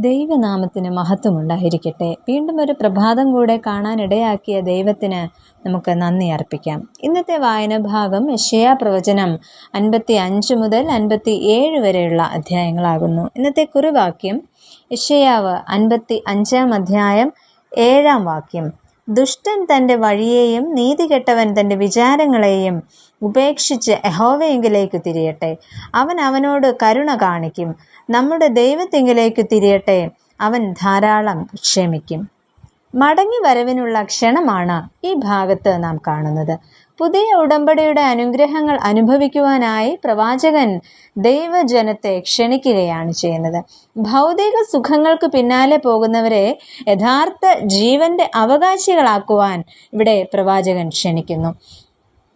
ദൈവനാമത്തിന് മഹത്വമുണ്ടായിരിക്കട്ടെ. വീണ്ടും ഒരു പ്രഭാതം കൂടെ കാണാനിടയാക്കിയ ദൈവത്തിന് നമുക്ക് നന്ദി അർപ്പിക്കാം. ഇന്നത്തെ വായന ഭാഗം യെശയ്യാ പ്രവചനം 55 മുതൽ 57 വരെയുള്ള അധ്യായങ്ങളാകുന്നു. ഇന്നത്തെ കുറിവാക്യം യെശയ്യാവ് 55 അധ്യായം 7 വാക്യം. ദുഷ്ടൻ തൻ്റെ വഴിയെയും നീതികെട്ടവൻ തൻ്റെ വിചാരങ്ങളെയും ഉപേക്ഷിച്ച് യഹോവയെങ്കിലേക്ക് തിരിയട്ടെ. അവൻ അവനോട് കരുണ കാണിക്കും. നമ്മുടെ ദൈവത്തെങ്കിലേക്ക് തിരിയട്ടെ. അവൻ ധാരാളം ക്ഷമിക്കും. മടങ്ങി വരവിനുള്ള ക്ഷണമാണ് ഈ ഭാഗത്ത് നാം കാണുന്നത്. പുതിയ ഉടമ്പടിയുടെ അനുഗ്രഹങ്ങൾ അനുഭവിക്കുവാനായി പ്രവാചകൻ ദൈവജനത്തെ ക്ഷണിക്കുകയാണ് ചെയ്യുന്നത്. ഭൗതിക സുഖങ്ങൾക്ക് പിന്നാലെ പോകുന്നവരെ യഥാർത്ഥ ജീവന്റെ അവകാശികളാക്കുവാൻ ഇവിടെ പ്രവാചകൻ ക്ഷണിക്കുന്നു.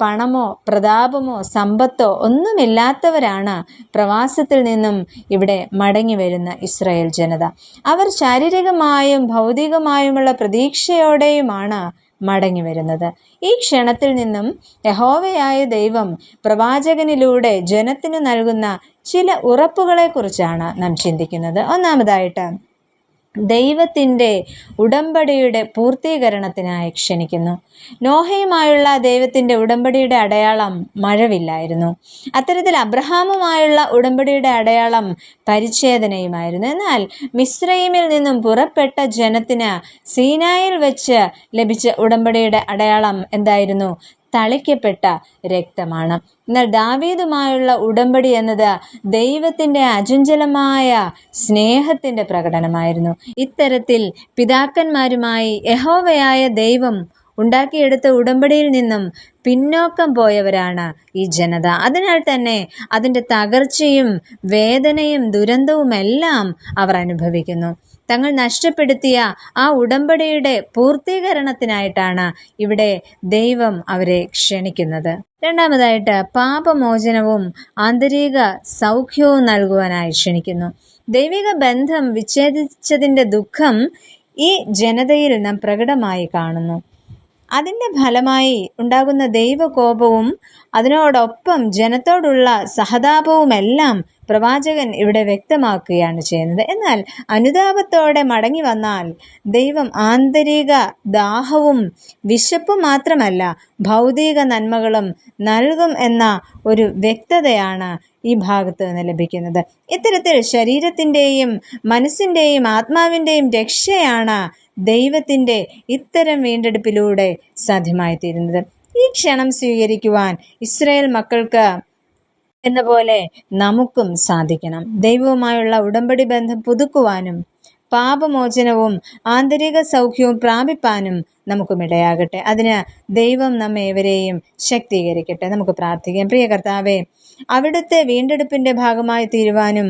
പണമോ പ്രതാപമോ സമ്പത്തോ ഒന്നുമില്ലാത്തവരാണ് പ്രവാസത്തിൽ നിന്നും ഇവിടെ മടങ്ങി വരുന്ന ഇസ്രായേൽ ജനത. അവർ ശാരീരികമായും ഭൗതികമായുമുള്ള പ്രതീക്ഷയോടെയുമാണ് മടങ്ങി വരുന്നത്. ഈ ക്ഷണത്തിൽ നിന്നും യഹോവയായ ദൈവം പ്രവാചകനിലൂടെ ജനത്തിനു നൽകുന്ന ചില ഉറപ്പുകളെ കുറിച്ചാണ് നാം ചിന്തിക്കുന്നത്. ഒന്നാമതായിട്ട് ദൈവത്തിൻ്റെ ഉടമ്പടിയുടെ പൂർത്തീകരണത്തിനായി ക്ഷണിക്കുന്നു. നോഹയുമായുള്ള ദൈവത്തിൻ്റെ ഉടമ്പടിയുടെ അടയാളം മഴവില്ലായിരുന്നു. അത്തരത്തിൽ അബ്രഹാമുമായുള്ള ഉടമ്പടിയുടെ അടയാളം പരിച്ഛേദനയുമായിരുന്നു. എന്നാൽ മിസ്രയീമിൽ നിന്നും പുറപ്പെട്ട ജനത്തിന് സീനായിൽ വെച്ച് ലഭിച്ച ഉടമ്പടിയുടെ അടയാളം എന്തായിരുന്നു? തളിക്കപ്പെട്ട രക്തമാണ്. എന്നാൽ ദാവീദുമായുള്ള ഉടമ്പടി എന്നത് ദൈവത്തിൻ്റെ അചഞ്ചലമായ സ്നേഹത്തിൻ്റെ പ്രകടനമായിരുന്നു. ഇത്തരത്തിൽ പിതാക്കന്മാരുമായി യഹോവയായ ദൈവം ഉണ്ടാക്കിയെടുത്ത ഉടമ്പടിയിൽ നിന്നും പിന്നോക്കം പോയവരാണ് ഈ ജനത. അതിനാൽ തന്നെ അതിൻ്റെ തകർച്ചയും വേദനയും ദുരന്തവുമെല്ലാം അവർ അനുഭവിക്കുന്നു. തങ്ങൾ നഷ്ടപ്പെടുത്തിയ ആ ഉടമ്പടിയുടെ പൂർത്തീകരണത്തിനായിട്ടാണ് ഇവിടെ ദൈവം അവരെ ക്ഷണിക്കുന്നത്. രണ്ടാമതായിട്ട് പാപമോചനവും ആന്തരിക സൗഖ്യവും നൽകുവാനായി ക്ഷണിക്കുന്നു. ദൈവിക ബന്ധം വിച്ഛേദിച്ചതിൻ്റെ ദുഃഖം ഈ ജനതയിൽ നാം പ്രകടമായി കാണുന്നു. അതിൻ്റെ ഫലമായി ഉണ്ടാകുന്ന ദൈവകോപവും അതിനോടൊപ്പം ജനത്തോടുള്ള സഹതാപവുമെല്ലാം പ്രവാചകൻ ഇവിടെ വ്യക്തമാക്കുകയാണ് ചെയ്യുന്നത്. എന്നാൽ അനുതാപത്തോടെ മടങ്ങി വന്നാൽ ദൈവം ആന്തരിക ദാഹവും വിശപ്പും മാത്രമല്ല ഭൗതിക നന്മകളും നൽകും എന്ന ഒരു വ്യക്തതയാണ് ഈ ഭാഗത്ത് നിന്ന് ലഭിക്കുന്നത്. ഇത്തരത്തിൽ ശരീരത്തിൻ്റെയും മനസ്സിൻ്റെയും ആത്മാവിൻ്റെയും രക്ഷയാണ് ദൈവത്തിൻ്റെ ഇത്തരം വീണ്ടെടുപ്പിലൂടെ സാധ്യമായി തീരുന്നത്. ഈ ക്ഷണം സ്വീകരിക്കുവാൻ ഇസ്രായേൽ മക്കൾക്ക് എന്ന പോലെ നമുക്കും സാധിക്കണം. ദൈവവുമായുള്ള ഉടമ്പടി ബന്ധം പുതുക്കുവാനും പാപമോചനവും ആന്തരിക സൗഖ്യവും പ്രാപിപ്പാനും നമുക്കും ഇടയാകട്ടെ. അതിന് ദൈവം നമ്മെ ഏവരെയും ശക്തീകരിക്കട്ടെ. നമുക്ക് പ്രാർത്ഥിക്കാം. പ്രിയ കർത്താവേ, അവിടുത്തെ വീണ്ടെടുപ്പിൻ്റെ ഭാഗമായി തീരുവാനും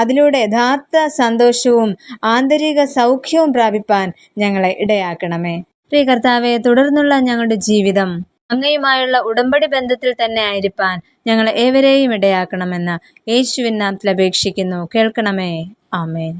അതിലൂടെ യഥാർത്ഥ സന്തോഷവും ആന്തരിക സൗഖ്യവും പ്രാപിപ്പാൻ ഞങ്ങളെ ഇടയാക്കണമേ. പ്രിയ കർത്താവേ, തുടർന്നുള്ള ഞങ്ങളുടെ ജീവിതം അങ്ങയുമായുള്ള ഉടമ്പടി ബന്ധത്തിൽ തന്നെ ആയിരിക്കാൻ ഞങ്ങൾ ഏവരെയും ഇടയാക്കണമെന്ന് യേശുവിൻ നാമത്തിൽ അപേക്ഷിക്കുന്നു. കേൾക്കണമേ. ആമേൻ.